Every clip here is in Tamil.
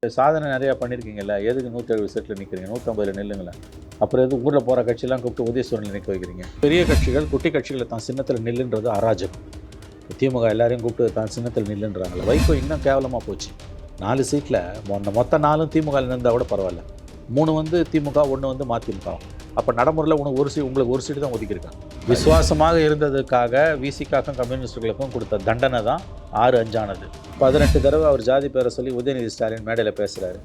சாதனை நிறையா பண்ணியிருக்கீங்கல்ல, எதுக்கு 170 சீட்டில் நிற்கிறீங்க? 150 நில்லுங்களேன். அப்புறம் எதுக்கு ஊரில் போகிற கட்சியெல்லாம் கூப்பிட்டு உதயசூரனில் நிற்க வைக்கிறீங்க? பெரிய கட்சிகள் குட்டி கட்சிகளை தான் சின்னத்தில் நில்லுன்றது அராஜகம். திமுக எல்லாரையும் கூப்பிட்டு தான் சின்னத்தில் நில்லுன்றாங்களே. வைகோ இன்னும் கேவலமாக போச்சு. 4 சீட்டில் மொத்த 4 திமுக இருந்தால் கூட பரவாயில்ல. 3 திமுக, 1 மதிமுக. அப்போ நடைமுறையில் உங்களுக்கு ஒரு சீட்டு தான் ஒதுக்கியிருக்காங்க. விசுவாசமாக இருந்ததுக்காக விசிகாக்கும் கம்யூனிஸ்டுகளுக்கும் கொடுத்த தண்டனை தான் 6-5 ஆனது. 18 தடவை அவர் ஜாதி பேரை சொல்லி உதயநிதி ஸ்டாலின் மேடையில் பேசுகிறாரு.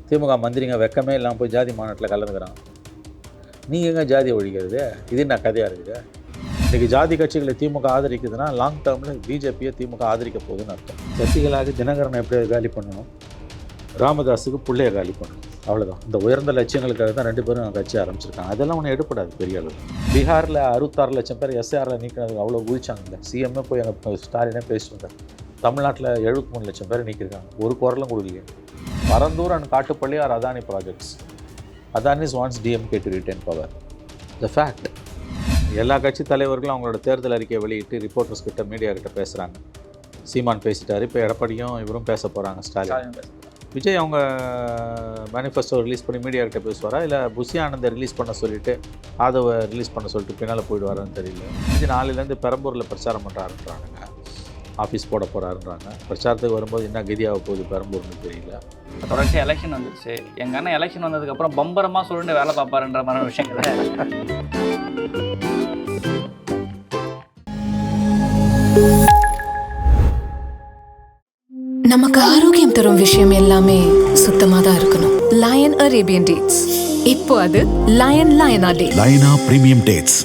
திமுக மந்திரிங்க வெக்கமே இல்லாமல் போய் ஜாதி மாநாட்டில் கலந்துக்கிறான். நீங்கள் எங்கே ஜாதியை ஒழிக்கிறது? இது என்ன கதையாக இருக்குது? இன்றைக்கி ஜாதி கட்சிகளை திமுக ஆதரிக்குதுன்னா லாங் டேர்மில் பிஜேபியை திமுக ஆதரிக்க போகுதுன்னு அர்த்தம். சசிகலாவுக்கு தினகரனை எப்படி காலி பண்ணணும், ராமதாஸுக்கு பிள்ளைய காலி பண்ணணும், அவ்வளோதான். இந்த உயர்ந்த லட்சியங்களுக்காக தான் 2 பேரும் கட்சி ஆரம்பிச்சிருக்காங்க. அதெல்லாம் ஒன்றும் எடுப்படாது பெரிய அளவு. பீகாரில் 66 லட்சம் பேர் எஸ்ஆரில் நீக்கினதுக்கு அவ்வளோ குதிச்சாங்கல்ல. சிஎம்ஏ போய் அங்கே ஸ்டாலினே பேசிட்டு வந்தார். தமிழ்நாட்டில் 73 லட்சம் பேர் நீக்கியிருக்காங்க. ஒரு குரலும் கொடுக்கலையே. Parandur and Kattupalli are Adani projects. Adanis wants DMK to retain power. The fact. எல்லா கட்சி தலைவர்களும் அவங்களோட தேர்தல் அறிக்கையை வெளியிட்டு ரிப்போர்ட்டர்ஸ் கிட்ட, மீடியா கிட்ட பேசுகிறாங்க. சீமான் பேசிட்டார். இப்போ எடப்பாடியும் இவரும் பேச போகிறாங்க. ஸ்டாலின். விஜய் அவங்க மேனிஃபெஸ்டோ ரிலீஸ் பண்ணி மீடியா கிட்ட பேசுவாரா, இல்லை புஷி ஆனந்தை ரிலீஸ் பண்ண சொல்லிவிட்டு ஆதவை ரிலீஸ் பண்ண சொல்லிட்டு பின்னால் போயிடுவாரான்னு தெரியல. இது நாளையிலேருந்து பெரம்பூரில் பிரச்சாரம் பண்ணுறாருன்றாங்க. ஆஃபீஸ் போட போகிறாருன்றாங்க. பிரச்சாரத்துக்கு வரும்போது என்ன கதியாக போகுது பெரம்பூர்னு தெரியல. தொடர்ச்சி எலெக்ஷன் வந்துருச்சு. எங்கள் அண்ணன் எலெக்ஷன் வந்ததுக்கப்புறம் பம்பரமாக சொல்லிட்டு வேலை பார்ப்பாருன்ற மாதிரி விஷயங்கள். நமக்கு ஆரோக்கியம் தரும் விஷயம் எல்லாமே சுத்தமா தான் இருக்கணும். Lion Arabian dates. இப்போ அது லயனா டேட்ஸ். லயனா பிரீமியம் டேட்ஸ்.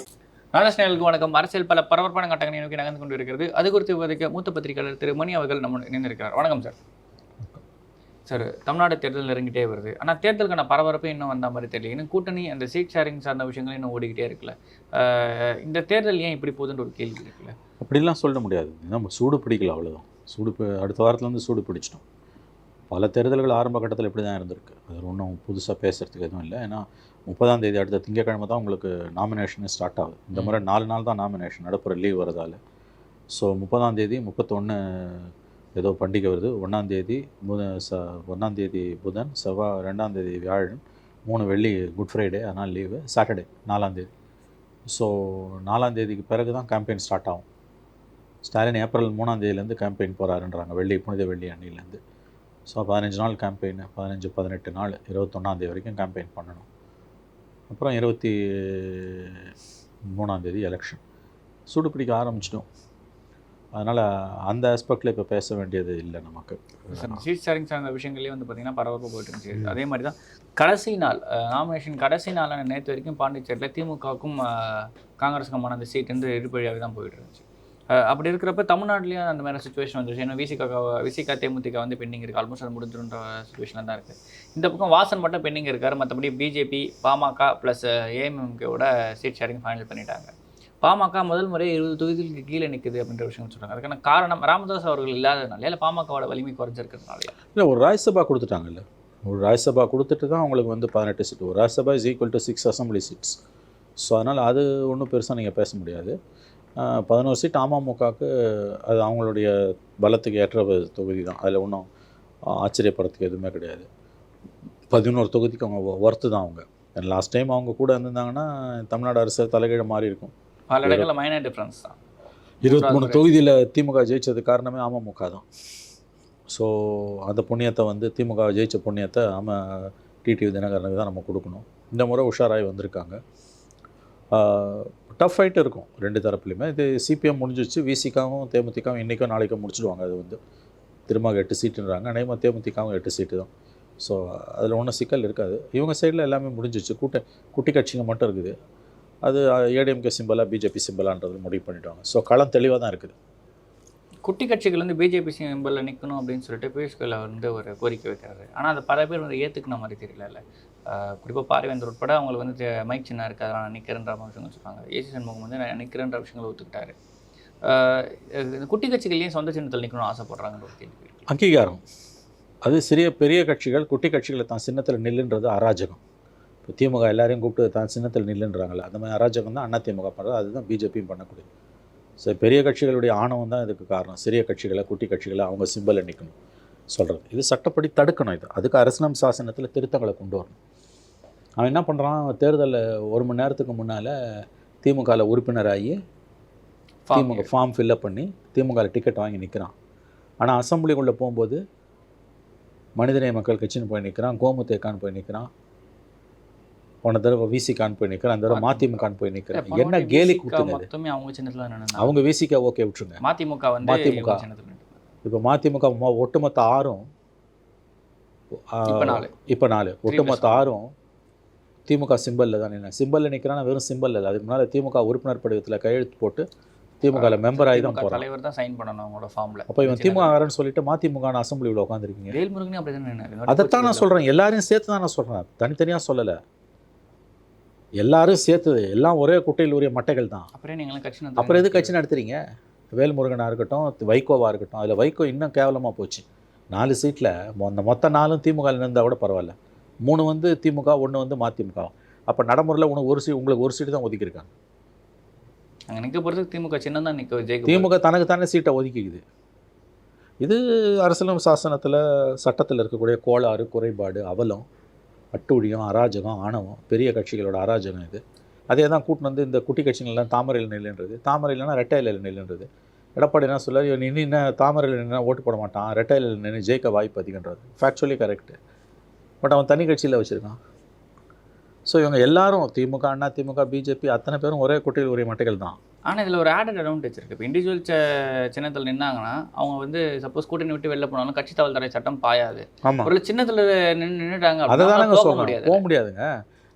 நாடஸ்நேயர்களுக்கு வணக்கம். அரசியல் பல பரபரப்பான கட்டங்களை நோக்கி நகர்ந்து கொண்டு இருக்கிறது. அது குறித்து விவாதிக்க மூத்த பத்திரிகையாளர் திரு மணி அவர்கள் நம்ம இணைந்திருக்கிறார். வணக்கம் சார். சார், தமிழ்நாடு தேர்தல் நெருங்கிட்டே வருது. ஆனால் தேர்தலுக்கான பரபரப்பு இன்னும் வந்த மாதிரி தெரியல. இன்னும் கூட்டணி அந்த சீட் ஷேரிங் சார்ந்த விஷயங்களும் இன்னும் ஓடிக்கிட்டே இருக்குல்ல. இந்த தேர்தல் ஏன் இப்படி போகுதுன்ற ஒரு கேள்வி இருக்குல்ல. அப்படிலாம் சொல்ல முடியாது. நம்ம சூடு பிடிக்கல, அவ்வளோதான். அடுத்த வாரத்துலேருந்து சூடு பிடிச்சிட்டோம். பல தேர்தல்கள் ஆரம்ப கட்டத்தில் இப்படி தான் இருந்திருக்கு. அது ஒன்றும் புதுசாக பேசுகிறதுக்கு எதுவும் இல்லை. ஏன்னா 30ஆம் தேதி அடுத்த திங்கக்கிழமை தான் உங்களுக்கு நாமினேஷனே ஸ்டார்ட் ஆகுது. இந்த முறை 4 நாள் தான் நாமினேஷன், நடுப்புற லீவ் வரதால். ஸோ 30ஆம் தேதி, 31 ஏதோ பண்டிகை வருது, 1ஆம் தேதி புதன், செவ்வாய் 2ஆம் தேதி வியாழன், 3 வெள்ளி குட் ஃப்ரைடே, அதனால் லீவு. சாட்டர்டே 4ஆம் தேதி. ஸோ 4ஆம் தேதிக்கு பிறகு தான் கேம்பெயின் ஸ்டார்ட் ஆகும். ஸ்டாலின் ஏப்ரல் 3ஆம் தேதியிலேருந்து கேம்பெயின் போகிறாருன்றாங்க, புனித வெள்ளி அன்னிலேருந்து. ஸோ 15 நாள் கேம்பெயின், 18 நாள், 21ஆம் தேதி வரைக்கும் கேம்பெயின் பண்ணணும். அப்புறம் 23ஆம் தேதி எலெக்ஷன். சூடு பிடிக்க ஆரம்பிச்சிட்டோம். அதனால் அந்த ஆஸ்பெக்டில் இப்போ பேச வேண்டியது இல்லை நமக்கு. சீட் ஷேரிங் சார்ந்த விஷயங்களே பார்த்திங்கன்னா பரபரப்பாக போயிட்டு இருந்துச்சு. அதே மாதிரி தான் கடைசி நாள் நாமினேஷன் கடைசி நாளான நேற்று வரைக்கும் பாண்டிச்சேரியில் திமுகவுக்கும் காங்கிரஸுக்குமான அந்த சீட் வந்து இழுபழியாக தான் போயிட்டு இருந்துச்சு. அப்படி இருக்கிறப்ப தமிழ்நாட்டிலையும் அந்த மாதிரி சுச்சுவேஷன் வந்துருச்சு. ஏன்னா விசிகா தேமுதிக வந்து பெண்டிங் இருக்குது. ஆல்மோஸ்ட் அது முடிஞ்சிருன்ற சுச்சுவேஷனில் தான் இருக்குது. இந்த பக்கம் வாசன் மட்டும் பெண்டிங் இருக்கார். மற்றபடி பிஜேபி, பாமக ப்ளஸ் ஏஎம்எம்கேவோட சீட் ஷேரிங் ஃபைனல் பண்ணிட்டாங்க. பாமக முதல் முறை 20 தொகுதிகளுக்கு கீழே நிற்குது அப்படின்ற விஷயம் சொல்கிறாங்க. அதுக்கான காரணம் ராமதாஸ் அவர்கள் இல்லாததுனால, இல்லை பாமகவோட வலிமை குறைஞ்சிருக்கிறதுனால? இல்லை, ஒரு ராஜ்யசபா கொடுத்துட்டாங்கல்ல. ஒரு ராஜ்யசபா கொடுத்துட்டு தான் அவங்களுக்கு வந்து 18 சீட்டு. ஒரு Rajya Sabha is equal to 6 assembly seats. So அதனால் அது ஒன்றும் பெருசாக நீங்கள் பேச முடியாது. 11 சீட் அமமுகவுக்கு, அது அவங்களுடைய பலத்துக்கு ஏற்ற தொகுதி தான். அதில் ஒன்றும் ஆச்சரியப்படுறதுக்கு எதுவுமே கிடையாது. 11 தொகுதிக்கு அவங்க ஒர்த்து தான். அவங்க லாஸ்ட் டைம் அவங்க கூட இருந்திருந்தாங்கன்னா தமிழ்நாடு அரசு தலைகீழ மாறி இருக்கும். பல இடங்களில் மைனர் டிஃப்ரென்ஸ் தான். 23 தொகுதியில் திமுக ஜெயிச்சது காரணமே அமமுக தான். ஸோ அந்த புண்ணியத்தை வந்து திமுக ஜெயித்த புண்ணியத்தை டிடிவி தினகரனுக்கு தான் நம்ம கொடுக்கணும். இந்த முறை உஷாராகி வந்திருக்காங்க. டஃப் ஃபைட் இருக்கும் 2 தரப்புலையுமே. இது சிபிஎம் முடிஞ்சிச்சு. விசிகாவும் தேமுதிகவும் இன்றைக்கும் நாளைக்கும் முடிச்சுடுவாங்க. அது வந்து திரும்ப 8 சீட்டுன்றாங்க. அநேகமாக தேமுதிகவும் 8 சீட்டு தான். ஸோ அதில் ஒன்றும் சிக்கல் இருக்காது. இவங்க சைடில் எல்லாமே முடிஞ்சிச்சு. குட்டி கட்சிங்க மட்டும் இருக்குது. அது ஏடிஎம்கே சிம்பலா பிஜேபி சிம்பலான்றது முடிவு பண்ணிவிடுவாங்க. ஸோ களம் தெளிவாக தான் இருக்குது. குட்டி கட்சிகள் வந்து பிஜேபி சிம்பலில் நிற்கணும் அப்படின்னு சொல்லிட்டு பியூஷ் கோயல் வந்து ஒரு கோரிக்கை வைக்கிறாரு. ஆனால் அது பல பேர் வந்து ஏற்றுக்கின மாதிரி தெரியல. குறிப்பாக பாரிவேந்தர் உட்பட அவங்களுக்கு வந்து மைக் சின்ன இருக்குது, அதனால் நான் நிற்கிறேன்ற விஷயங்கள் சொல்கிறாங்க. ஏசி சண்முகம் வந்து நான் நிற்கிறேன்ற விஷயங்களை ஒத்துக்கிட்டாரு. குட்டி கட்சிகள்லேயும் சொந்த சின்னத்தில் நிற்கணும்னு ஆசைப்படுறாங்கன்ற ஒரு கேள்வி. அங்கீகாரம். அது பெரிய கட்சிகள் குட்டி கட்சிகளை தான் சின்னத்தில் நில்லுன்றது அராஜகம். இப்போ திமுக எல்லாரையும் கூப்பிட்டு தான் சின்னத்தில் நில்லுன்றாங்களே, அந்த மாதிரி அராஜகம் தான் அதிமுக பண்ணுறது. அதுதான் பிஜேபியும் பண்ணக்கூடியது. ஸோ பெரிய கட்சிகளுடைய ஆணவம் தான் இதுக்கு காரணம். சிறிய கட்சிகளை, குட்டி கட்சிகளை அவங்க சிம்பலில் நிற்கணும். சொல்கிறது. இது சட்டப்படி தடுக்கணும். இது அதுக்கு அரசியலமைப்பு சாசனத்தில் திருத்தங்களை கொண்டு வரணும். அவன் என்ன பண்ணுறான், தேர்தலில் 1 மணி நேரத்துக்கு முன்னால் திமுகவில் உறுப்பினராகி திமுக ஃபார்ம் ஃபில்லப் பண்ணி திமுகவில் டிக்கெட் வாங்கி நிற்கிறான். ஆனால் அசம்பிளிக்குள்ளே போகும்போது மனிதநேய மக்கள் கட்சின்னு போய் நிற்கிறான், கோமுதேக்கான்னு போய் நிற்கிறான், போன தடவை விசிகான்னு போய் நிற்கிறான், அந்த தடவை மதிமுகன்னு போய் நிற்கிறான். என்ன கேலி கூத்துங்க இது. அவங்க சின்னத்தில் அவங்க விசிகா ஓகே விட்டுருங்க, மதிமுக வந்து மதிமுக இப்போ மதிமுக ஒட்டுமொத்த 6 இப்போ 4 ஒட்டுமொத்த 6 திமுக சிம்பலில் தான் நின்று சிம்பலில் நிற்கிறான்னா வெறும் சிம்பல் இல்லை. அதுக்கு முன்னால் திமுக உறுப்பினர் படிவத்தில் கையெழுத்து போட்டு திமுகவில் மெம்பர் ஆகி தான் போகிறான். தலைவர் தான் சைன் பண்ணணும் அவங்களோட ஃபார்மில். அப்போ இவன் திமுகன்னு சொல்லிட்டு மதிமுக அசம்பிளியில் உட்காந்துருக்கீங்க. வேல்முருகனே அப்படி தான். அதைத்தான் நான் சொல்கிறேன், எல்லாரையும் சேர்த்து தான் நான் சொல்கிறேன், தனித்தனியாக சொல்லலை. எல்லாரும் சேர்த்தது, எல்லாம் ஒரே குட்டையில் உரிய மட்டைகள் தான். அப்புறம் நீங்களும் கட்சி அப்புறம் எது கட்சி நடத்துறீங்க? வேல்முருகனாக இருக்கட்டும், வைகோவாக இருக்கட்டும், அதில் வைகோ இன்னும் கேவலமாக போச்சு. 4 சீட்டில் அந்த மொத்த 4 திமுகவில் இருந்தால் கூட பரவாயில்ல, 3 வந்து திமுக, 1 வந்து மதிமுக. அப்போ நடைமுறையில் உங்களுக்கு ஒரு சீட்டு தான் ஒதுக்கியிருக்காங்க. அங்கே நிற்க போகிறதுக்கு திமுக சின்னம் தான் நிற்க ஜெயிக்க. திமுக தனக்கு தானே சீட்டை ஒதுக்கிக்குது. இது அரசியலமைப்பு சாசனத்தில் சட்டத்தில் இருக்கக்கூடிய கோளாறு, குறைபாடு, அவலம், அட்டூழியம், அராஜகம், ஆணவம், பெரிய கட்சிகளோட அராஜகம் இது. அதே தான் கூட்டின்னு வந்து இந்த குட்டி கட்சிகள்லாம் தாமரையில் நில்லுன்றது, தாமரையில்னா ரெட்டையில நில்லுன்றது. எடப்பாடி என்ன சொல்ல, நீ என்ன தாமரையில் நின்று ஓட்டு போட மாட்டான், ரெட்டையில நின்று ஜெயிக்க வாய்ப்பு அதிகன்றது ஃபேக்சுவலி கரெக்டு. பட் அவன் தனி கட்சியில் வச்சுருக்கான். ஸோ இவங்க எல்லாரும் திமுக, அண்ணா திமுக, பிஜேபி அத்தனை பேரும் ஒரே குட்டையில் ஒரே மட்டைகள் தான். ஆனால் இதில் ஒரு ஆடட் அட்வான்டேஜ் இருக்குது. இப்போ இண்டிவிஜுவல் சின்னத்தில் நின்னாங்கன்னா அவங்க வந்து சப்போஸ் கூட்டணி விட்டு வெளில போனாலும் கட்சி தகவல் தடை சட்டம் பாயாது. ஆமாம், ஒரு சின்னத்தில் நின்றுட்டாங்க, அதை தானே சொல்ல முடியாது, போக முடியாதுங்க.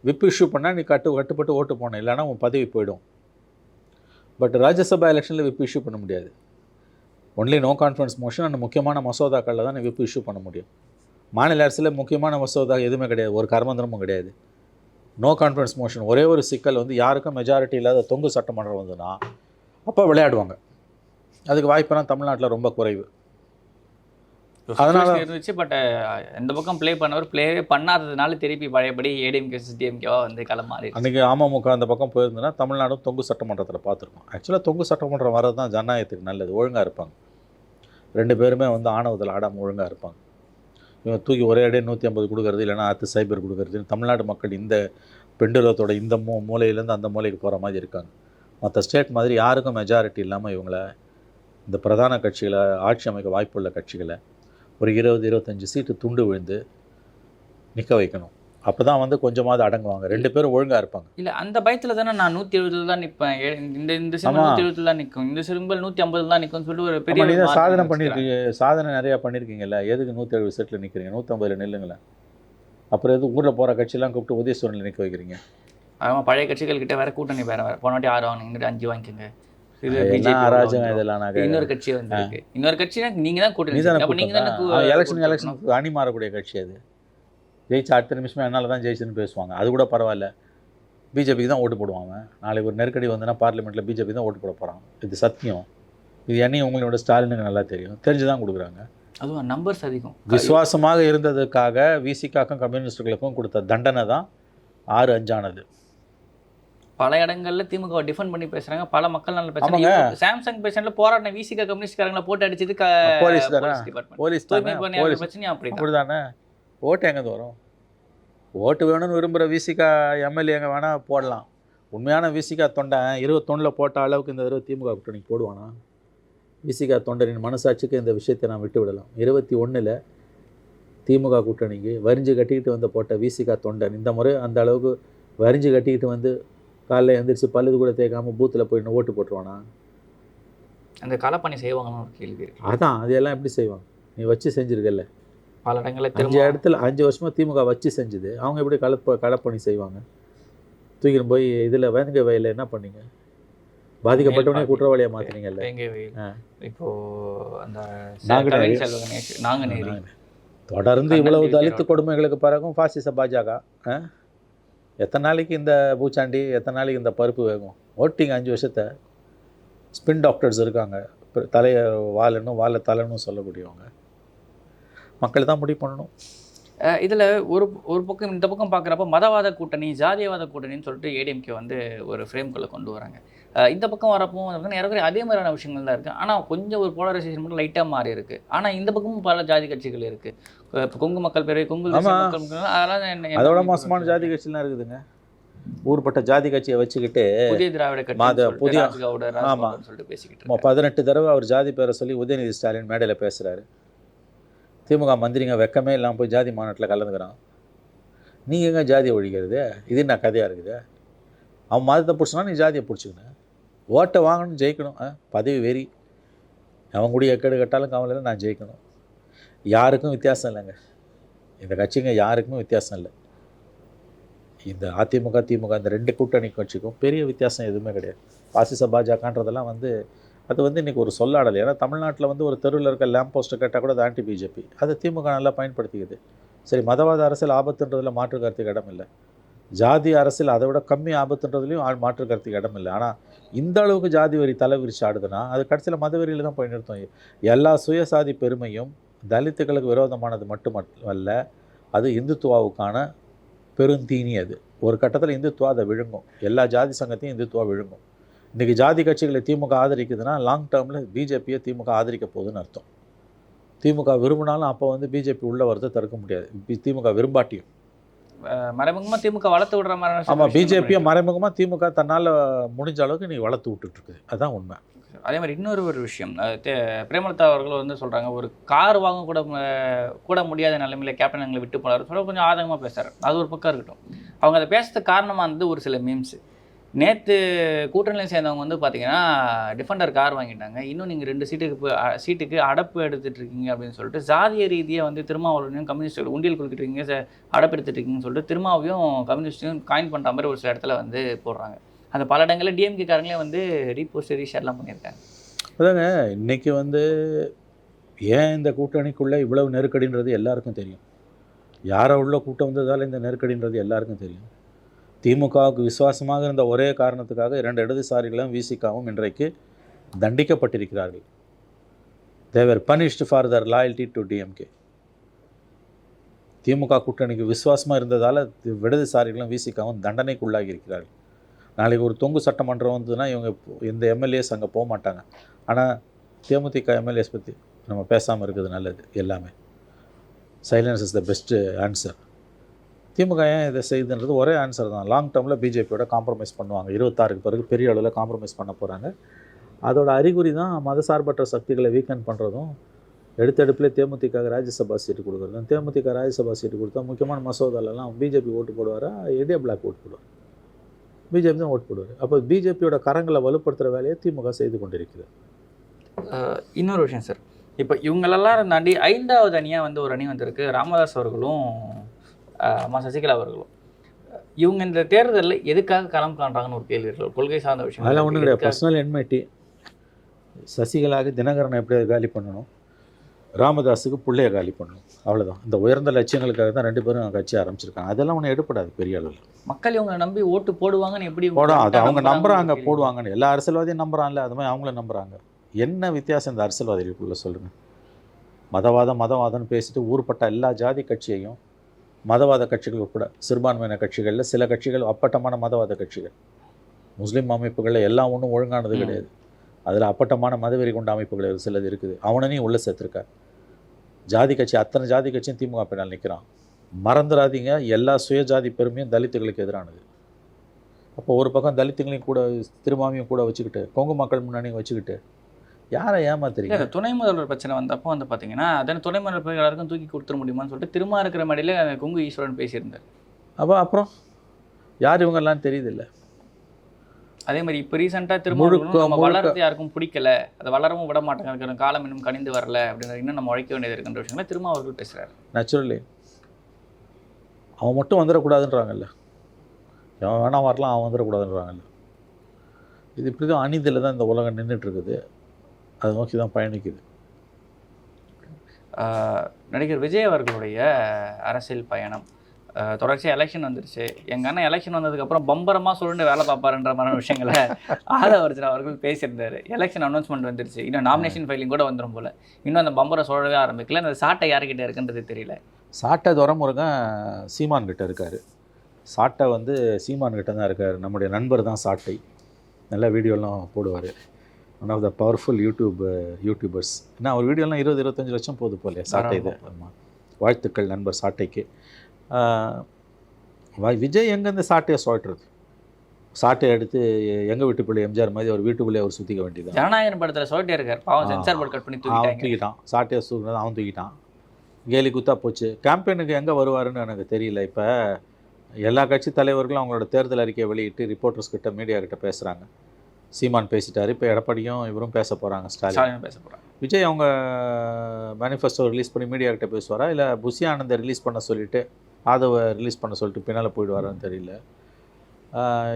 விப் இஷ்யூ பண்ணால் நீ கட்டுப்பட்டு ஓட்டு போகணும், இல்லைன்னா உன் பதவி போயிடும். பட் ராஜ்யசபா எலெக்ஷனில் விப் இஷ்யூ பண்ண முடியாது. ஒன்லி நோ கான்ஃபிடன்ஸ் மோஷன் அந்த முக்கியமான மசோதாக்களில் தான் நீ விப் இஷ்யூ பண்ண முடியும். மாநில அரசில் முக்கியமான மசோதா எதுவுமே கிடையாது, ஒரு கர்மந்திரமும் கிடையாது. நோ கான்ஃபிடன்ஸ் மோஷன் ஒரே ஒரு சிக்கல் வந்து யாருக்கும் மெஜாரிட்டி இல்லாத தொங்கு சட்டமன்றம் வந்துன்னா அப்போ விளையாடுவாங்க. அதுக்கு வாய்ப்பெல்லாம் தமிழ்நாட்டில் ரொம்ப குறைவு. அதனால இருந்துச்சு. பட் இந்த பக்கம் ப்ளே பண்ணவர் ப்ளேவே பண்ணாததுனால திருப்பி பழையபடி ஏடிஎம்கே டிஎம்கேவா வந்து களமாறி அன்றைக்கி அமமுக அந்த பக்கம் போயிருந்ததுன்னா தமிழ்நாடும் தொங்கு சட்டமன்றத்தில் பார்த்துருக்கோம். ஆக்சுவலாக தொங்கு சட்டமன்றம் வர்றது தான் ஜனநாயகத்துக்கு நல்லது. ஒழுங்காக இருப்பாங்க 2 பேருமே வந்து ஆணவத்தில் ஆடாமல் ஒழுங்காக இருப்பாங்க. இவன் தூக்கி ஒரே அடியே 150 கொடுக்குறது, இல்லைனா 10 சைபர் கொடுக்குறது. தமிழ்நாடு மக்கள் இந்த பெண்டுலத்தோட இந்த மூலையிலேருந்து அந்த மூலைக்கு போகிற மாதிரி இருக்காங்க. மற்ற ஸ்டேட் மாதிரி யாருக்கும் மெஜாரிட்டி இல்லாமல் இவங்களை இந்த பிரதான கட்சிகளை, ஆட்சி அமைக்க வாய்ப்புள்ள கட்சிகளை ஒரு 20-25 சீட்டு துண்டு விழுந்து நிற்க வைக்கணும். அப்போ தான் வந்து கொஞ்சமாவது அடங்குவாங்க, 2 பேரும் ஒழுங்காக இருப்பாங்க. இல்லை அந்த பயத்தில் தானே நான் 170 தான் நிற்பேன், இந்த சிம்பிள் 170 தான் நிற்கும், இந்த சிம்பிள் 150 தான் நிற்கும்னு சொல்லிட்டு ஒரு பெரிய சாதனை பண்ணியிருக்கீங்க. சாதனை நிறையா பண்ணியிருக்கீங்கல்ல, எதுக்கு 170 சீட்டில் நிற்கிறீங்க? 150 நில்லுங்களேன். அப்புறம் எது ஊரில் போகிற கட்சியெல்லாம் கூப்பிட்டு உதயசூரனில் நிற்க வைக்கிறீங்க? ஆமாம், பழைய கட்சிகள் கிட்ட வேற கூட்டணி வேற போன வாட்டி 6 வாங்க, இங்கிட்ட 5 வாங்கிக்கோங்க. இன்னொரு கட்சி வந்து இன்னொரு கட்சினா நீங்க தான் கூட்டணி, எலெக்ஷனுக்கு அணி மாறக்கூடிய கட்சி அது. ஜெயிச்சு அடுத்த நிமிஷமே என்னால் தான் ஜெயிச்சுன்னு பேசுவாங்க. அது கூட பரவாயில்ல, பிஜேபிக்கு தான் ஓட்டு போடுவாங்க. நாளைக்கு ஒரு நெருக்கடி வந்துன்னா பார்லிமெண்ட்டில் பிஜேபி தான் ஓட்டு போட போகிறாங்க. இது சத்தியம். இது என்னையும் உங்களோட ஸ்டாலினுக்கு நல்லா தெரியும், தெரிஞ்சு தான் கொடுக்குறாங்க. அதுவும் நம்பர்ஸ் அதிகம். விசுவாசமாக இருந்ததுக்காக விசிகாக்கும் கம்யூனிஸ்டுகளுக்கும் கொடுத்த தண்டனை தான் 6-5 ஆனது. பல இடங்கள்ல திமுக டிஃபெண்ட் பண்ணி பேசுறாங்க, பல மக்கள் நல்ல பிரச்சனை. சாம்சங் பேஷன்ல போராடின விசிக கம்யூனிஸ்ட்காரங்களை போட்டு அடிச்சது போலீஸ் தானே, போலீஸ் பிரச்சனை. அப்படிதானே ஓட்டு எங்கே வரும்? ஓட்டு வேணும்னு விரும்புகிற விசிகா எம்எல்ஏ எங்கே வேணால் போடலாம். உண்மையான விசிகா தொண்டை 21 போட்ட அளவுக்கு இந்த தடவை திமுக கூட்டணிக்கு போடுவானா? விசிகா தொண்டரின் மனசாட்சிக்கு இந்த விஷயத்தை நான் விட்டு விடலாம். 21 திமுக கூட்டணிக்கு வரிஞ்சு கட்டிக்கிட்டு வந்து போட்ட விசிகா தொண்டன் இந்த முறை அந்த அளவுக்கு வரிஞ்சு கட்டிக்கிட்டு வந்து காலையில் எழுந்திரிச்சு பல்லுது கூட தேய்க்காமல் பூத்தில் போயிட்டு ஓட்டு போட்டுருவானா? அந்த களப்பணி செய்வாங்கன்னு ஒரு கேள்வி. அதான் அதெல்லாம் எப்படி செய்வாங்க? நீ வச்சு செஞ்சுருக்கல பல இடங்களில் 5 இடத்துல 5 வருஷமாக திமுக வச்சு செஞ்சுது. அவங்க எப்படி களப்பணி செய்வாங்க? தூக்கிட்டு போய் இதில் வேங்க வயலில் என்ன பண்ணீங்க? பாதிக்கப்பட்டவனே குற்றவாளியாக மாற்றினீங்கல்ல. இப்போ அந்த நாங்குநேரி தொடர்ந்து இவ்வளவு தலித்து கொடுமைகளுக்கு பிறகும் பாசிச பாஜக எத்தனை நாளைக்கு இந்த பூச்சாண்டி, எத்தனை நாளைக்கு இந்த பருப்பு வேகும்? ஓட்டிங்க 5 வருஷத்தை. ஸ்பின் டாக்டர்ஸ் இருக்காங்க, தலையை வாழணும் வாழை தலைன்னு சொல்லக்கூடியவங்க. மக்கள் தான் முடிவு பண்ணணும். இதில் ஒரு ஒரு பக்கம் இந்த பக்கம் பார்க்குறப்ப மதவாத கூட்டணி ஜாதியவாத கூட்டணின்னு சொல்லிட்டு ஏடிஎம்கே வந்து ஒரு ஃப்ரேம்குள்ளே கொண்டு வராங்க. இந்த பக்கம் வரப்போ ஏறக்குறைய அதே மாதிரியான விஷயங்கள் தான் இருக்குது. ஆனால் கொஞ்சம் ஒரு போலரைசேஷன் மட்டும் லைட்டாக மாறி இருக்குது. ஆனால் இந்த பக்கமும் பல ஜாதி கட்சிகள் இருக்குது. இப்போ கொங்கு மக்கள் பேரவை, கொங்கு தேசிய மக்கள், அதெல்லாம் அதோட மோசமான ஜாதி கட்சிலாம் இருக்குதுங்க. ஊர்பட்ட ஜாதி கட்சியை வச்சுக்கிட்டு புதிய திராவிட கட்சி ஆமாம் சொல்லிட்டு பேசிக்கிட்டு 18 தடவை அவர் ஜாதி பேரை சொல்லி உதயநிதி ஸ்டாலின் மேடையில் பேசுகிறாரு. திமுக மந்திரிங்க வெக்கமே இல்லாமல் போய் ஜாதி மாநாட்டில் கலந்துக்கிறான். நீங்கள் எங்கே ஜாதியை ஒழிக்கிறது? இது என்ன கதையாக இருக்குது? அவன் மதத்தை பிடிச்சினா நீ ஜாதியை பிடிச்சிக்கணும். ஓட்டை வாங்கணும், ஜெயிக்கணும். பதவி வெறி. அவன் கூடிய எக்கேடு கட்டாலும் கவலையில் நான் ஜெயிக்கணும். யாருக்கும் வித்தியாசம் இல்லைங்க. இந்த கட்சிங்க யாருக்குமே வித்தியாசம் இல்லை. இந்த அதிமுக திமுக இந்த 2 கூட்டணி கட்சிக்கும் பெரிய வித்தியாசம் எதுவுமே கிடையாது. பாசிச பாஜகன்றதெல்லாம் அது இன்றைக்கி ஒரு சொல்லாடல். ஏன்னா தமிழ்நாட்டில் ஒரு தெருவில் இருக்க லேம்ப் போஸ்ட்டை கேட்டால் கூட அது ஆன்டி பிஜேபி. அது திமுக நல்லா பயன்படுத்திக்குது. சரி, மதவாத அரசியல் ஆபத்துன்றதில் மாற்று கருத்துக்கு இடம் இல்லை. ஜாதி அரசியல் அதை விட கம்மி ஆபத்துன்றதுலையும் மாற்று கருத்துக்கு இடம் இல்லை. ஆனால் இந்த அளவுக்கு ஜாதி வரி தலைவிரிச்சு ஆடுதுன்னா அது கடைசியில் மதவெறியில் தான் போய் நிறுத்தும். எல்லா சுயசாதி பெருமையும் தலித்துகளுக்கு விரோதமானது மட்டுமல்ல, அது இந்துத்துவாவுக்கான பெருந்தீனி. அது ஒரு கட்டத்தில் இந்துத்துவா அதை விழுங்கும். எல்லா ஜாதி சங்கத்தையும் இந்துத்துவா விழுங்கும். இன்றைக்கி ஜாதி கட்சிகளை திமுக ஆதரிக்குதுன்னா லாங் டேர்மில் பிஜேபியை திமுக ஆதரிக்க போகுதுன்னு அர்த்தம். திமுக விரும்பினாலும் அப்போ பிஜேபி உள்ள வரதை தடுக்க முடியாது. திமுக விரும்பாட்டியும் மறைமுகமாக திமுக வளர்த்து விடுற மாதிரி. ஆமாம், பிஜேபியை மறைமுகமாக திமுக தன்னால் முடிஞ்ச அளவுக்கு நீ வளர்த்து விட்டுட்டுருக்குது. அதுதான் உண்மை. அதே மாதிரி இன்னொரு விஷயம், பிரேமலதா அவர்கள் சொல்கிறாங்க, ஒரு கார் வாங்க கூட முடியாத நிலைமையில் கேப்டன் எங்களை விட்டு போனார் சொல்ல கொஞ்சம் ஆதங்கமாக பேசுகிறார். அது ஒரு பக்கம் இருக்கட்டும். அவங்க அதை பேசுறதுக்கு காரணமாக ஒரு சில மீம்ஸு. நேற்று கூட்டணியில் சேர்ந்தவங்க பார்த்தீங்கன்னா டிஃபெண்டர் கார் வாங்கிட்டாங்க, இன்னும் நீங்கள் 2 சீட்டுக்கு அடப்பு எடுத்துகிட்ருக்கீங்க அப்படின்னு சொல்லிட்டு ஜாதிய ரீதியாக திருமாவளவனையும் கம்யூனிஸ்ட் உண்டியல் கொடுத்துட்ருக்கீங்க, அடப்பு எடுத்துகிட்ருக்கீங்கன்னு சொல்லிட்டு திருமாவையும் கம்யூனிஸ்டையும் காயின் பண்ணுற மாதிரி ஒரு சில இடத்துல போடுறாங்க. அந்த பல இடங்களில் டிஎம்கே காரங்களே ரீபோஸ்ட் ரீஷேர்லாம் பண்ணியிருக்காங்க. அதாங்க இன்றைக்கி ஏன் இந்த கூட்டணிக்குள்ளே இவ்வளவு நெருக்கடின்றது எல்லாருக்கும் தெரியும். யாரை உள்ள கூட்டம் வந்ததால் இந்த நெருக்கடின்றது எல்லாருக்கும் தெரியும். திமுகவுக்கு விசுவாசமாக இருந்த ஒரே காரணத்துக்காக 2 இடதுசாரிகளும் விசிகாவும் இன்றைக்கு தண்டிக்கப்பட்டிருக்கிறார்கள். they were punished for their loyalty to DMK. திமுக கூட்டணிக்கு விசுவாசமாக இருந்ததால் இடதுசாரிகளும் விசிகாவும் தண்டனைக்கு உள்ளாகி இருக்கிறார்கள். நாளைக்கு ஒரு தொங்கு சட்டமன்றம் வந்ததுன்னா இவங்க இந்த எம்எல்ஏஸ் அங்கே போக மாட்டாங்க. ஆனால் தேமுதிக எம்எல்ஏஸ் பற்றி நம்ம பேசாமல் இருக்கிறது நல்லது. எல்லாமே silence is the best answer. DMK ஏன் இதை செய்யுதுன்றது ஒரே ஆன்சர் தான். லாங் டேர்மில் பிஜேபியோட காம்ப்ரமைஸ் பண்ணுவாங்க. 26க்கு பிறகு பெரிய அளவில் காம்ப்ரமைஸ் பண்ண போகிறாங்க. அதோட அறிகுறி தான் மதசார்பற்ற சக்திகளை வீக்கெண்ட் பண்ணுறதும், எடுத்தெடுப்பில் தேமுதிக ராஜ்யசபா சீட்டு கொடுக்குறதும். தேமுதிக ராஜ்யசபா சீட்டு கொடுத்தா முக்கியமான மசோதாலெல்லாம் பிஜேபி ஓட்டு போடுவாரா, இந்தியா பிளாக் ஓட்டு போடுவார்? பிஜேபி தான் ஓட்டு போடுவார். அப்போ பிஜேபியோட கரங்களை வலுப்படுத்துகிற வேலையை திமுக செய்து கொண்டிருக்கிறது. இன்னொரு விஷயம் சார், இப்போ இவங்களெல்லாம் தாண்டி 5வது அணியாக ஒரு அணி வந்திருக்கு. ராமதாஸ் அவர்களும் சசிகலா அவர்களும். இவங்க இந்த தேர்தலில் எதுக்காக களம் காண்றாங்கன்னு ஒரு கேள்வி இருக்கு. கொள்கை சார்ந்த விஷயம் அதெல்லாம் ஒன்றும் கிடையாது. பர்சனல் என்மைட்டி. சசிகலாவுக்கு தினகரனை எப்படி காலி பண்ணணும், ராமதாஸுக்கு பிள்ளைய காலி பண்ணணும், அவ்வளோதான். இந்த உயர்ந்த லட்சியங்களுக்காக தான் 2 பேரும் கட்சி ஆரம்பிச்சிருக்காங்க. அதெல்லாம் ஒன்றும் எடுப்படாது பெரிய அளவில். மக்கள் இவங்க நம்பி ஓட்டு போடுவாங்கன்னு எப்படி போடும்? அது அவங்க நம்புறாங்க, போடுவாங்கன்னு. எல்லா அரசியல்வாதியும் நம்புறாங்கல்ல, அது மாதிரி அவங்களும் நம்புறாங்க. என்ன வித்தியாசம் இந்த அரசியல்வாதிகளுக்குள்ள சொல்லுங்கள்? மதவாதம்னு பேசிட்டு ஊர்பட்ட எல்லா ஜாதி கட்சியையும், மதவாத கட்சிகள் உட்பட சிறுபான்மையின கட்சிகளில் சில கட்சிகள் அப்பட்டமான மதவாத கட்சிகள், முஸ்லீம் அமைப்புகளில் எல்லாம் ஒன்றும் ஒழுங்கானது கிடையாது. அதில் அப்பட்டமான மதவெறி கொண்ட அமைப்புகள் சிலது இருக்குது. அவனையும் உள்ளே சேர்த்துருக்கார். ஜாதி கட்சி அத்தனை ஜாதி கட்சியும் திமுக பின்னால் நிற்கிறான். மறந்துடாதீங்க, எல்லா சுயஜாதி பெருமையும் தலித்துகளுக்கு எதிரானது. அப்போ ஒரு பக்கம் தலித்துகளையும் கூட திருமாவையும் கூட வச்சுக்கிட்டு, கொங்கு மக்கள் முன்னாடியும் வச்சுக்கிட்டு யாரை ஏமாத்துறீங்க? துணை முதல்வர் பிரச்சனை வந்தப்போ பார்த்தீங்கன்னா அதன் துணை முதல்வர் எல்லாருக்கும் தூக்கி கொடுத்துட முடியுமான்னு சொல்லிட்டு திரும்ப இருக்கிற மேடையில் கொங்கு ஈஸ்வரன் பேசியிருந்தார். அப்புறம் யார் இவங்கெல்லாம் தெரியுது இல்லை? அதே மாதிரி இப்போ ரீசெண்டாக திரும்ப வளர்றது யாருக்கும் பிடிக்கல, அதை வளரவும் விட மாட்டாங்க, காலம் இன்னும் கணிந்து வரல அப்படின்ற இன்னும் நம்ம உழைக்க வேண்டியது இருக்குன்ற விஷயங்கள திரும்ப அவர்கள் பேசுகிறாரு. நேச்சுரலி அவன் மட்டும் வந்துடக்கூடாதுன்றாங்கல்ல, அவன் வேணாம் வரலாம், அவன் வந்துடக்கூடாதுன்றாங்கல்ல. இது இப்படி தான் அநீதியில் தான் இந்த உலகம் நின்றுட்டுருக்குது. அதை நோக்கி தான் பயணிக்குது. நடிகர் விஜய் அவர்களுடைய அரசியல் பயணம் தொடர்ச்சியாக எலெக்ஷன் வந்துருச்சு. எங்கள் அண்ணன் எலெக்ஷன் வந்ததுக்கப்புறம் பம்பரமாக சொல்லிட்டு வேலை பார்ப்பாருன்ற மாதிரி விஷயங்களை ஆதவர்ஜன் அவர்கள் பேசியிருந்தார். எலெக்ஷன் அனௌன்ஸ்மெண்ட் வந்துருச்சு, இன்னும் நாமினேஷன் ஃபைலிங் கூட வந்துடும் போல். இன்னும் அந்த பம்பரை சொல்லவே ஆரம்பிக்கல. அந்த சாட்டை யார்கிட்ட இருக்குன்றது தெரியல. சாட்டை துரமுருகன் சீமான் கிட்ட இருக்கார். சாட்டை வந்து சீமான் கிட்ட தான் இருக்கார். நம்முடைய நண்பர் தான் சாட்டை. நல்ல வீடியோலாம் போடுவார். One of the powerful YouTubers. ஏன்னா அவர் வீடியோலாம் 20-25 லட்சம் போகுது போல சாட்டை. இது ஆமாம், வாழ்த்துக்கள் நண்பர் சாட்டைக்கு. விஜய் எங்கேருந்து சாட்டையை சொல்கிறது? சாட்டையை எடுத்து எங்கள் வீட்டு பிள்ளை எம்ஜிஆர் மாதிரி அவர் வீட்டுக்குள்ளே அவர் சுற்றிக்க வேண்டியது. ஜனநாயகன் படத்தில் சொல்லிட்டே இருக்கார், பாவம் சென்சார் போர்டு கட் பண்ணி தூக்கிட்டான். சாட்டையை தூக்கினது அவன் தூக்கிட்டான். கேலி குத்தா போச்சு. கேம்பெயினுக்கு எங்கே வருவாருன்னு எனக்கு தெரியல. இப்போ எல்லா கட்சி தலைவர்களும் அவங்களோட தேர்தல் அறிக்கையை வெளியிட்டு ரிப்போர்ட்டர்ஸ் கிட்ட மீடியா கிட்ட பேசுகிறாங்க. சீமான் பேசிட்டார். இப்போ எடப்பாடியும் இவரும் பேச போகிறாங்க, ஸ்டாலின் பேச போகிறாங்க. விஜய் அவங்க மேனிஃபெஸ்டோ ரிலீஸ் பண்ணி மீடியா கிட்ட பேசுவாரா, இல்லை புஷி ஆனந்தை ரிலீஸ் பண்ண சொல்லிவிட்டு ஆதவை ரிலீஸ் பண்ண சொல்லிட்டு பின்னால் போயிடுவாரான்னு தெரியல.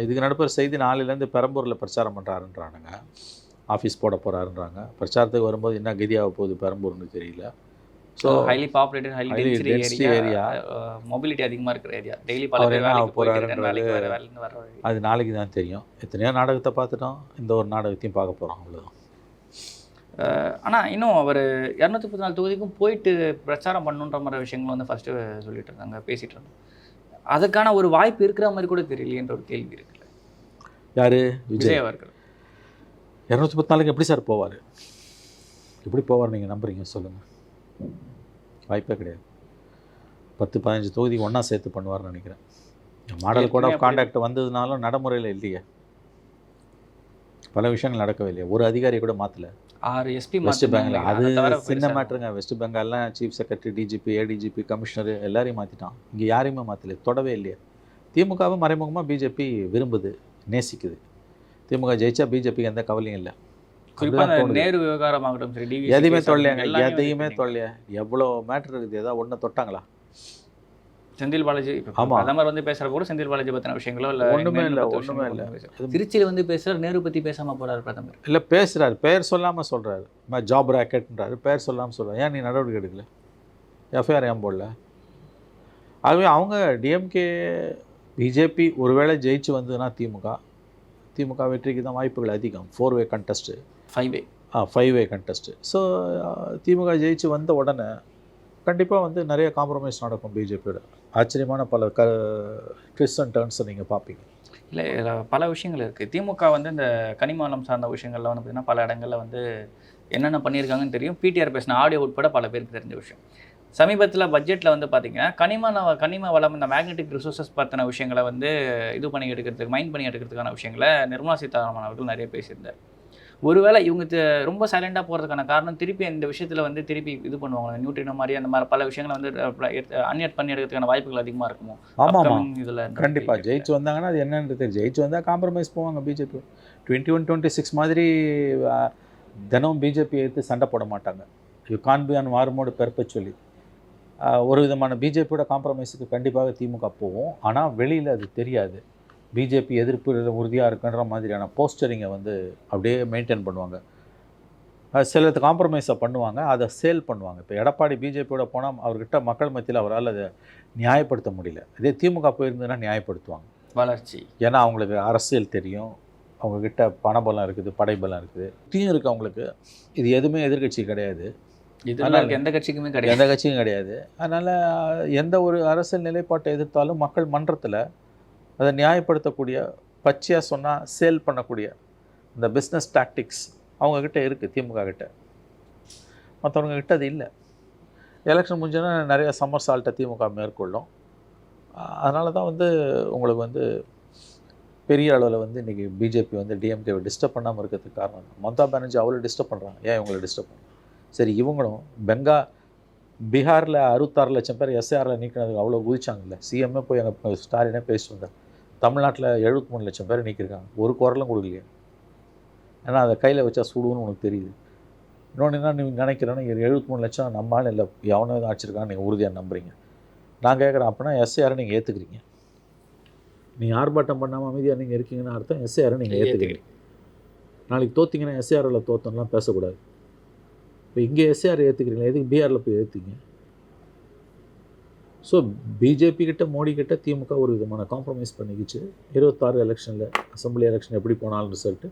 இதுக்கு நடுப்புற செய்தி நாளையிலேருந்து பெரம்பூரில் பிரச்சாரம் பண்ணுறாருன்றானுங்க. ஆஃபீஸ் போட போகிறாருன்றாங்க. பிரச்சாரத்துக்கு வரும்போது என்ன கதியாக போகுது பெரம்பூர்னு தெரியல. So highly populated, highly density area, mobility அதிகமாக இருக்கிற ஏரியா. டெய்லி பல பேர் அது நாளைக்கு தான் தெரியும். எத்தனையோ நாடகத்தை பார்த்துட்டோம், இந்த ஒரு நாடகத்தையும் பார்க்க போகிறோம், அவ்வளோதான். ஆனால் இன்னும் அவர் 214 தொகுதிக்கும் போயிட்டு பிரச்சாரம் பண்ணுன்ற மாதிரி விஷயங்கள் வந்து ஃபஸ்ட்டு சொல்லிட்டு இருந்தாங்க, பேசிகிட்டு இருந்தாங்க. அதுக்கான ஒரு வாய்ப்பு இருக்கிற மாதிரி கூட தெரியலையன்ற ஒரு கேள்வி இருக்குல்ல. யார்? விஜய் அவர்கள் 214 எப்படி சார் போவார்? எப்படி போவார் நீங்கள் நம்புறீங்க சொல்லுங்கள்? வாய்ப்பே கிடையாது. 10-15 தொகுதி ஒன்றா சேர்த்து பண்ணுவார்னு நினைக்கிறேன். மாடல் கோட் ஆஃப் கான்டாக்ட் வந்ததுனாலும் நடைமுறையில் இல்லையே. பல விஷயங்கள் நடக்கவே இல்லையா. ஒரு அதிகாரி கூட மாற்றலை. 6 எஸ்பி வெஸ்ட் பெங்கால், அது சின்ன மேட்ருங்க. வெஸ்ட் பெங்கால்லாம் chief secretary, DGP, ADGP, commissioner எல்லாரையும் மாற்றிட்டான். இங்கே யாரையுமே மாற்றலை, தொடவே இல்லையா. திமுகவும் மறைமுகமாக பிஜேபி விரும்புது, நேசிக்குது. திமுக ஜெயிச்சா பிஜேபிக்கு எந்த கவலையும் இல்லை. குறிப்பாக நேரு விவகாரமாகட்டும் சரி, எதையுமே தொல்லையாங்க, எதையுமே தொல்லையா. எவ்வளோ மேட்ரு இருக்குது, ஏதாவது ஒன்று தொட்டாங்களா? செந்தில் பாலாஜி பிரதமர் வந்து பேசுகிற கூட செந்தில் பாலாஜி பற்றின விஷயங்களோ இல்லை, ஒன்றுமே இல்லை. திருச்சியில் வந்து பேசுகிறார், நேரு பற்றி பேசாமல் போகிறார் பிரதமர். இல்லை பேசுகிறார், பெயர் சொல்லாமல் சொல்கிறாரு. ஜாப் ராக்கெட்ன்றாரு, பெயர் சொல்லாமல் சொல்கிறார். ஏன் நீ நடவடிக்கை எடுக்கல? எஃப்ஐஆர் ஏன் போடல? ஆகவே அவங்க டிஎம்கே பிஜேபி ஒருவேளை ஜெயிச்சு வந்ததுன்னா திமுக வெற்றிக்கு தான் வாய்ப்புகள் அதிகம். 4-வே கண்டெஸ்ட்டு, 5-வே கண்டெஸ்ட்டு. ஸோ திமுக ஜெயிச்சு வந்த உடனே கண்டிப்பாக வந்து நிறைய காம்ப்ரமைஸ் நடக்கும் பிஜேபியோட. ஆச்சரியமான பல ட்விஸ்ட் அண்ட் டர்ன்ஸை நீங்கள் பார்ப்பீங்க. இல்லை, பல விஷயங்கள் இருக்குது. திமுக வந்து இந்த கனிமவளம் சார்ந்த விஷயங்கள்லாம் வந்து பார்த்திங்கன்னா பல இடங்களில் வந்து என்னென்ன பண்ணியிருக்காங்கன்னு தெரியும். பிடிஆர் பேசின ஆடியோ உட்பட பல பேருக்கு தெரிஞ்ச விஷயம். சமீபத்தில் பட்ஜெட்டில் வந்து பார்த்திங்கன்னா கனிம வளம், இந்த மேக்னெட்டிக் ரிசோர்ஸஸ் பற்றின விஷயங்களை வந்து இது பண்ணி எடுக்கிறதுக்கு, மைண்ட் பண்ணி எடுக்கிறதுக்கான விஷயங்களை நிர்மலா சீதாராமன் அவர்கள் நிறைய பேசியிருந்தார். ஒருவேளை இவங்க ரொம்ப சைலண்டாக போகிறதுக்கான காரணம் திருப்பி இந்த விஷயத்தில் வந்து திருப்பி இது பண்ணுவாங்க, நியூட்ரினோ மாதிரி அந்த மாதிரி பல விஷயங்களை வந்து அன்னியட் பண்ணி எடுக்கிறதுக்கான வாய்ப்புகள் அதிகமாக இருக்குமோ? ஆமாம், இதில் கண்டிப்பாக ஜெயிச்சு வந்தாங்கன்னா அது என்னன்றது. ஜெயிச்சு வந்தால் காம்ப்ரமைஸ் போவாங்க பிஜேபி. 21-26 மாதிரி தினம் பிஜேபி எடுத்து சண்டை போட மாட்டாங்க. You can't be on war mode perpetually. ஒரு விதமான பிஜேபியோட காம்ப்ரமைஸுக்கு கண்டிப்பாக திமுக போகும். ஆனால் வெளியில் அது தெரியாது. பிஜேபி எதிர்ப்பு உறுதியாக இருக்குன்ற மாதிரியான போஸ்டரிங்கை வந்து அப்படியே மெயின்டைன் பண்ணுவாங்க. சில காம்ப்ரமைஸை பண்ணுவாங்க, அதை சேல் பண்ணுவாங்க. இப்போ எடப்பாடி பிஜேபியோட போனால் அவர்கிட்ட மக்கள் மத்தியில் அவரால் அதை நியாயப்படுத்த முடியல. இதே திமுக போயிருந்ததுன்னா நியாயப்படுத்துவாங்க, வளர்ச்சி. ஏன்னா அவங்களுக்கு அரசியல் தெரியும், அவங்கக்கிட்ட பணபலம் இருக்குது, படைபலம் இருக்குது, டீம் இருக்குது அவங்களுக்கு. இது எதுவுமே எதிர்கட்சி கிடையாது, இதனால் எந்த கட்சிக்குமே கிடையாது, எந்த கட்சியும் கிடையாது. அதனால் எந்த ஒரு அரசியல் நிலைப்பாட்டை எதிர்த்தாலும் மக்கள் மன்றத்தில் அதை நியாயப்படுத்தக்கூடிய, பச்சையாக சொன்னால் சேல் பண்ணக்கூடிய இந்த பிஸ்னஸ் டாக்டிக்ஸ் அவங்கக்கிட்ட இருக்குது திமுக கிட்ட. மற்றவங்க கிட்ட அது இல்லை. எலெக்ஷன் முடிஞ்சோன்னா நிறைய சம்மர் சால்ட்டை திமுக மேற்கொள்ளும். அதனால தான் வந்து உங்களுக்கு வந்து பெரிய அளவில் வந்து இன்றைக்கி பிஜேபி வந்து டிஎம்கேவை டிஸ்டர்ப் பண்ணாமல் இருக்கிறதுக்கு காரணம். மம்தா பானர்ஜி அவ்வளோ டிஸ்டர்ப் பண்ணுறாங்க, ஏன் இவங்களை டிஸ்டர்ப் பண்ணுறாங்க? சரி, இவங்களும் பீகாரில் 66 லட்சம் பேர் எஸ்ஏஆரில் நீக்கினதுக்கு அவ்வளோ குதிச்சாங்கல்ல. சிஎம்ஏ போய் எங்கள் ஸ்டாலினே பேசிட்டு வந்தார். தமிழ்நாட்டில் 73 லட்சம் பேர் நீக்கியிருக்காங்க, ஒரு குரலும் கொடுக்கலையே. ஏன்னா அதை கையில் வச்சா சுடுன்னு உனக்கு தெரியுது. இன்னொன்று என்ன நீங்கள் நினைக்கிறேன்னா, 73 லட்சம் நம்மளால இல்லை, எவனோ ஆட்சிருக்கான்னு நீங்கள் உறுதியாக நம்புறீங்க. நான் கேட்குறேன், அப்படின்னா எஸ்ஏஆரை நீங்கள் ஏற்றுக்கிறீங்க. நீங்கள் ஆர்ப்பாட்டம் பண்ணாமல் அமைதியாக நீங்கள் இருக்கீங்கன்னா அர்த்தம் எஸ்ஏஆரை நீங்கள் ஏற்றுக்கிறீங்க. நாளைக்கு தோற்றிங்கன்னா எஸ்ஏஆரில் தோற்றம்லாம் பேசக்கூடாது. இப்போ இங்கே எஸ்ஏஆர் ஏற்றுக்கிறீங்களா, எதுக்கு பீகாரில் போய் ஏற்றுங்க? ஸோ பிஜேபி கிட்ட மோடி கிட்ட திமுக ஒரு விதமான காம்ப்ரமைஸ் பண்ணிக்கிச்சு. 26 எலெக்ஷனில் அசம்பிளி எலெக்ஷன் எப்படி போனாலும் ரிசல்ட்டு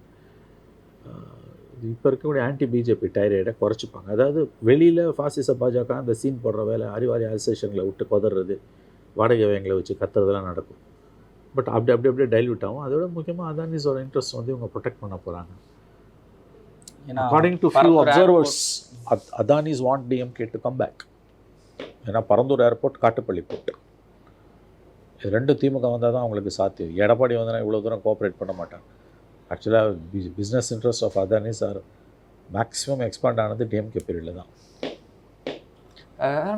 இப்போ இருக்கக்கூடிய ஆன்டி பிஜேபி டைரேடை குறைச்சிப்பாங்க. அதாவது வெளியில் ஃபாசிச பாஜக அந்த சீன் போடுற வேலை, அறிவாரி அசோசியேஷன்களை விட்டு கொதறது, வாடகை வயங்களை வச்சு கத்துறதுலாம் நடக்கும். பட் அப்படியே டைல்யூட் ஆகும். அதோட முக்கியமாக அதானிஸோட இன்ட்ரெஸ்ட் வந்து இவங்க ப்ரொடெக்ட் பண்ண போகிறாங்க. According to few observers Adanis want DMK to come back. ஏன்னா பரந்தூர் ஏர்போர்ட், காட்டுப்பள்ளி போர்ட், இது ரெண்டு திமுக வந்தால் தான் அவங்களுக்கு சாத்தியம். எடப்பாடி வந்தனா இவ்வளோ தூரம் கோஆப்ரேட் பண்ண மாட்டாங்க. ஆக்சுவலாக business interest of Adanis are maximum expand ஆனது டிஎம்கே பீரியடில் தான்.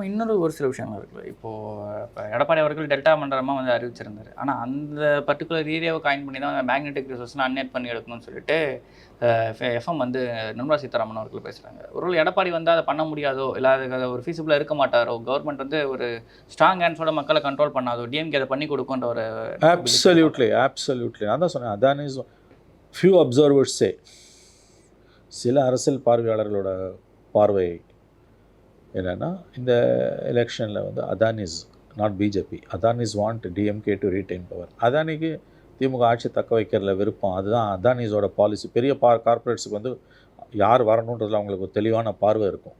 இன்னொரு ஒரு சில விஷயங்கள் இருக்குல்ல. இப்போது எடப்பாடி அவர்கள் டெல்டா மண்டலமாக வந்து அறிவிச்சிருந்தார். ஆனால் அந்த பர்டிகுலர் ஏரியாவை காயின் பண்ணி தான் மேக்னெட்டிக் ரிசோர்ஸ்லாம் அன்நேட் பண்ணி எடுக்கணும்னு சொல்லிட்டு எஃப்எம் வந்து நிர்மலா சீதாராமன் அவர்கள் பேசுகிறாங்க. ஒருவேளை எடப்பாடி வந்து அதை பண்ண முடியாதோ, இல்லை அது ஒரு ஃபீஸிபிளாக இருக்க மாட்டாரோ, கவர்மெண்ட் வந்து ஒரு ஸ்ட்ராங் ஹேண்ட்ஸோட மக்களை கண்ட்ரோல் பண்ணாதோ, டிஎம்கே அதை பண்ணி கொடுக்குன்ற ஒரு absolutely நான் தான் சொன்னேன். அதானிஸ் ஃபியூ அப்சர்வர்ஸே, சில அரசியல் பார்வையாளர்களோட பார்வை என்னென்னா, இந்த எலெக்ஷனில் வந்து Adani's not BJP, Adani's want DMK to retain power. அதானிக்கு திமுக ஆட்சி தக்க வைக்கிறதுல விருப்பம். அதுதான் அதானிஸோட பாலிசி. பெரிய கார்ப்பரேட்ஸுக்கு வந்து யார் வரணுன்றதுல அவங்களுக்கு ஒரு தெளிவான பார்வை இருக்கும்.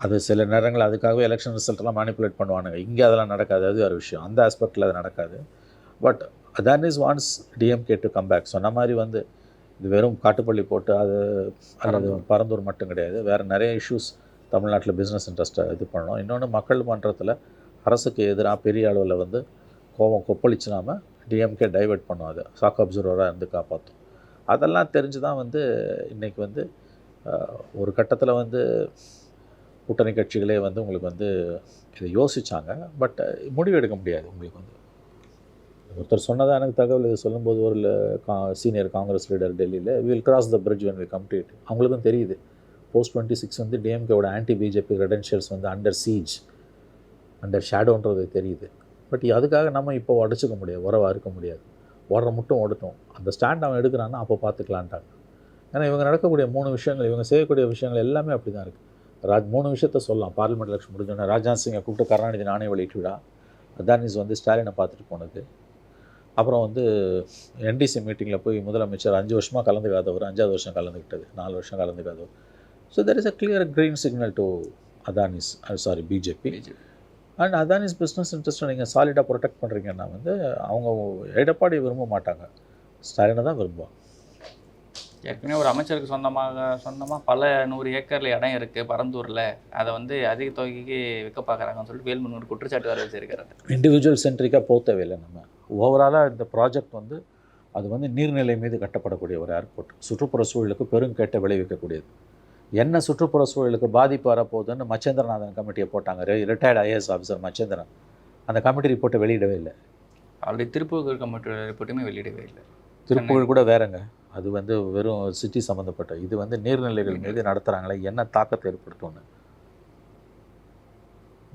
அது சில நேரங்கள் அதுக்காகவே எலெக்ஷன் ரிசல்ட்டெல்லாம் மேனிப்புலேட் பண்ணுவானுங்க. இங்கே அதெல்லாம் நடக்காது, அது ஒரு விஷயம். அந்த ஆஸ்பெக்டில் அது நடக்காது. But Adanis wants DMK to come back. சொன்ன மாதிரி வந்து இது வெறும் காட்டுப்பள்ளி போட்டு அது அல்லது பரந்தூர் மட்டும் கிடையாது. வேறு நிறைய இஷ்யூஸ் தமிழ்நாட்டில் பிஸ்னஸ் இன்ட்ரெஸ்ட்டை இது பண்ணணும். இன்னொன்று, மக்கள் மன்றத்தில் அரசுக்கு எதிராக பெரிய அளவில் வந்து கோபம் கொப்பளிச்சுனாமல் டிஎம்கே டைவெர்ட் பண்ணும். அதை ஷாக் அப்சர்வராக இருந்து காப்பாற்றும். அதெல்லாம் தெரிஞ்சு தான் வந்து இன்றைக்கி வந்து ஒரு கட்டத்தில் வந்து கூட்டணி கட்சிகளே வந்து உங்களுக்கு வந்து இதை யோசித்தாங்க. பட் முடிவு எடுக்க முடியாது. உங்களுக்கு வந்து ஒருத்தர் சொன்னதாக எனக்கு தகவல் இது சொல்லும்போது, ஒரு சீனியர் காங்கிரஸ் லீடர் டெல்லியில், will cross the bridge when we come to it. அவங்களுக்கும் தெரியுது போஸ்ட் 26 வந்து டிஎம்கேவோட ஆன்டி பிஜேபி கிரெடென்ஷியல்ஸ் வந்து அண்டர் சீஜ், அண்டர் ஷேடோன்றது தெரியுது. பட் அதுக்காக நம்ம இப்போ உடச்சிக்க முடியாது, உறவாக இருக்க முடியாது. உடற மட்டும் ஓடட்டும். அந்த ஸ்டாண்ட் அவன் எடுக்கிறான்னா அப்போ பார்த்துக்கலான்ட்டாங்க. ஏன்னா இவங்க நடக்கக்கூடிய 3 விஷயங்கள், இவங்க செய்யக்கூடிய விஷயங்கள் எல்லாமே அப்படி தான் இருக்குது. 3 விஷயத்த சொல்லலாம். பார்லிமெண்ட் எலெக்ஷன் முடிஞ்சோன்னா ராஜ்நாத் சிங்கை கூப்பிட்டு கருணாநிதி நாணய வெளியிட்டு விடா, அதானிஸ் வந்து ஸ்டாலினை பார்த்துட்டு போனது, அப்புறம் வந்து என்டிசி மீட்டிங்கில் போய் முதலமைச்சர் 5 வருஷமாக கலந்துக்காதவர் 5வது வருஷம் கலந்துக்கிட்டது, 4 வருஷம் கலந்துக்காதவர். So there is a clear green signal to Adani's, BJP. And Adani's business இன்ட்ரெஸ்ட்டை நீங்கள் சாலிடாக ப்ரொடெக்ட் பண்ணுறீங்கன்னா வந்து அவங்க எடப்பாடி விரும்ப மாட்டாங்க, ஸ்டாலினை தான் விரும்புவாங்க. ஏற்கனவே ஒரு அமைச்சருக்கு சொந்தமாக பல 100 ஏக்கரில் இடம் இருக்குது பரந்தூரில், அதை வந்து அதிக தொகைக்கு விற்க பார்க்குறாங்கன்னு சொல்லிட்டு வேல்முருகன் குற்றச்சாட்டு வர வச்சிருக்காரு. இண்டிவிஜுவல் சென்ட்ரிக்காக போக தேவையில்லை. நம்ம ஓவராலாக இந்த ப்ராஜெக்ட் வந்து அது வந்து நீர்நிலை மீது கட்டப்படக்கூடிய ஒரு ஏர்போர்ட், சுற்றுப்புற சூழலுக்கு பெருங்கேட்டை விளைவிக்கக்கூடியது. என்ன சுற்றுப்புற சூழலுக்கு பாதிப்பு வரப்போகுதுன்னு மச்சேந்திரநாதன் கமிட்டியை போட்டாங்க. ரிட்டையர்டு ஐஏஎஸ் ஆஃபீஸர் மச்சேந்திரன் அந்த கமிட்டி ரிப்போர்ட்டை வெளியிடவே இல்லை. ஆல்ரெடி திருப்பூர் கமிட்டி ரிப்போர்ட்டுமே வெளியிடவே இல்லை. திருப்பூர் கூட வேறங்க, அது வந்து வெறும் சிட்டி சம்மந்தப்பட்ட, இது வந்து நீர்நிலைகள் மீது நடத்துகிறாங்களே என்ன தாக்கத்தை ஏற்படுத்தும்னு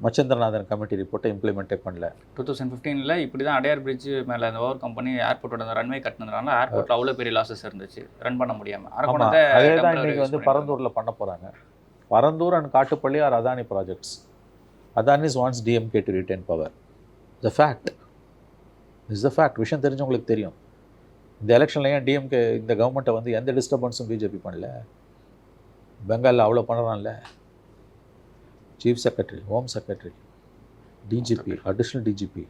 மச்சேந்திரநாதன் கமிட்டி ரிப்போர்ட்டை இம்ப்ளிமெண்ட்டே பண்ணல. 2015 இப்படி தான் அடையார் பிரிட்ஜ் மேலே அந்த ஓவர் கம்பெனி ஏர்போர்ட்டோட அந்த ரன்வே கட்டினதுனால ஏர்போர்ட்டில் அவ்வளோ பெரிய லாஸஸ் இருந்துச்சு, ரன் பண்ண முடியாமல். அதே தான் இன்றைக்கி வந்து பரந்தூரில் பண்ண போகிறாங்க. Parandur and Kattupalli are Adani projects. Adanis wants DMK to retain power. The fact is the fact. விஷயம் தெரிஞ்சவங்களுக்கு தெரியும். இந்த எலெக்ஷனில் ஏன் டிஎம்கே இந்த கவர்மெண்ட்டை வந்து எந்த டிஸ்டர்பன்ஸும் பிஜேபி பண்ணல. பெங்காலில் அவ்வளோ பண்ணுறான்ல, chief secretary, home secretary, DGP, additional DGP,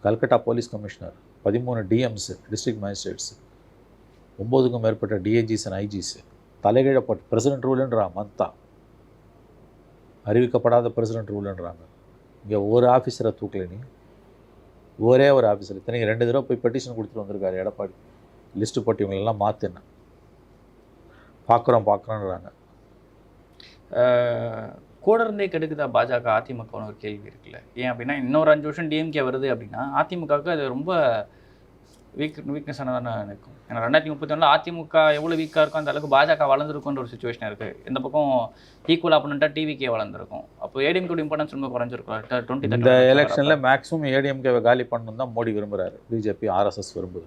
Calcutta police commissioner, 13 DMs, district magistrates, 9க்கும் மேற்பட்ட டிஏஜிஸ் அண்ட் ஐஜிஸ், தலைகீழப்பட்டு பிரசிடென்ட் ரூலுன்றான் மந்தா, அறிவிக்கப்படாத பிரசிடென்ட் ரூலுன்றாங்க. இங்கே ஒரு ஆஃபீஸரை தூக்கல, நீ ஒரே ஒரு ஆஃபீஸர். இத்தனைக்கு 2 தடவை போய் பெட்டிஷன் கொடுத்துட்டு வந்திருக்காரு எடப்பாடி, லிஸ்ட்டு போட்டு இவங்களெல்லாம் மாற்றினேன் பார்க்குறோன்றாங்க. கூட இருந்தே கெடுக்குதா பாஜக அதிமுகன்னு ஒரு கேள்வி இருக்குல்ல. ஏன் அப்படின்னா இன்னொரு 5 வருஷம் டிஎம்கே வருது அப்படின்னா அதிமுகவுக்கு அது ரொம்ப வீக்னஸான தானே இருக்கும். ஏன்னா 2031 அதிமுக எவ்வளோ வீக்காக இருக்கும் அந்த அளவுக்கு பாஜக வளர்ந்துருக்குன்ற ஒரு சுச்சுவேஷன் இருக்குது. இந்த பக்கம் ஈக்குவல் ஆப்போனண்ட்டாக டிவிகே வளர்ந்துருக்கும். அப்போ ஏடிஎம்கே இம்பார்ட்டன்ஸ் ரொம்ப குறைஞ்சிருக்கும். 2030 இந்த எலெக்ஷனில் மேக்ஸிமம் ஏடிஎம்கேவை காலி பண்ணணும் தான் மோடி விரும்புகிறாரு, பிஜேபி ஆர்எஸ்எஸ் விரும்புது.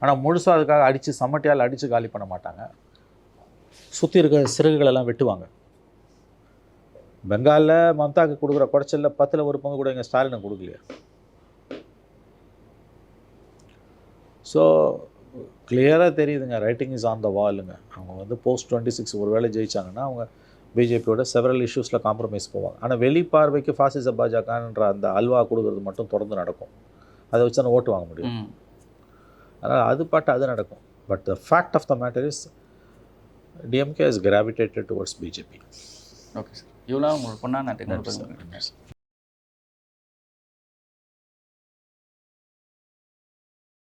ஆனால் முழுசாக அதுக்காக அடித்து சமட்டியால் அடித்து காலி பண்ண மாட்டாங்க. சுற்றி இருக்க சிறகுகளெல்லாம் வெட்டுவாங்க. பெங்காலில் மம்தாக்கு கொடுக்குற குறைச்சல்ல 10ல் ஒரு பங்கு கூட எங்கள் ஸ்டாலினுக்கு கொடுக்கலையா? ஸோ கிளியராக தெரியுதுங்க, ரைட்டிங் இஸ் ஆன் த வாலுங்க. அவங்க வந்து போஸ்ட் 26 ஒரு வேளை ஜெயிச்சாங்கன்னா அவங்க பிஜேபியோட செவரல் இஷ்யூஸில் காம்ப்ரமைஸ் போவாங்க. ஆனால் வெளிப்பார்வைக்கு ஃபாசிச பாஜகன்ற அந்த அல்வா கொடுக்குறது மட்டும் தொடர்ந்து நடக்கும். அதை வச்சு தான் ஓட்டு வாங்க முடியும். அதனால் அது பாட்டு அது நடக்கும். But the fact of the matter is DMK is gravitated towards BJP. Okay sir, இவ்வளோ உங்களுக்கு பொண்ணா நன்றி. நன்றி சார்.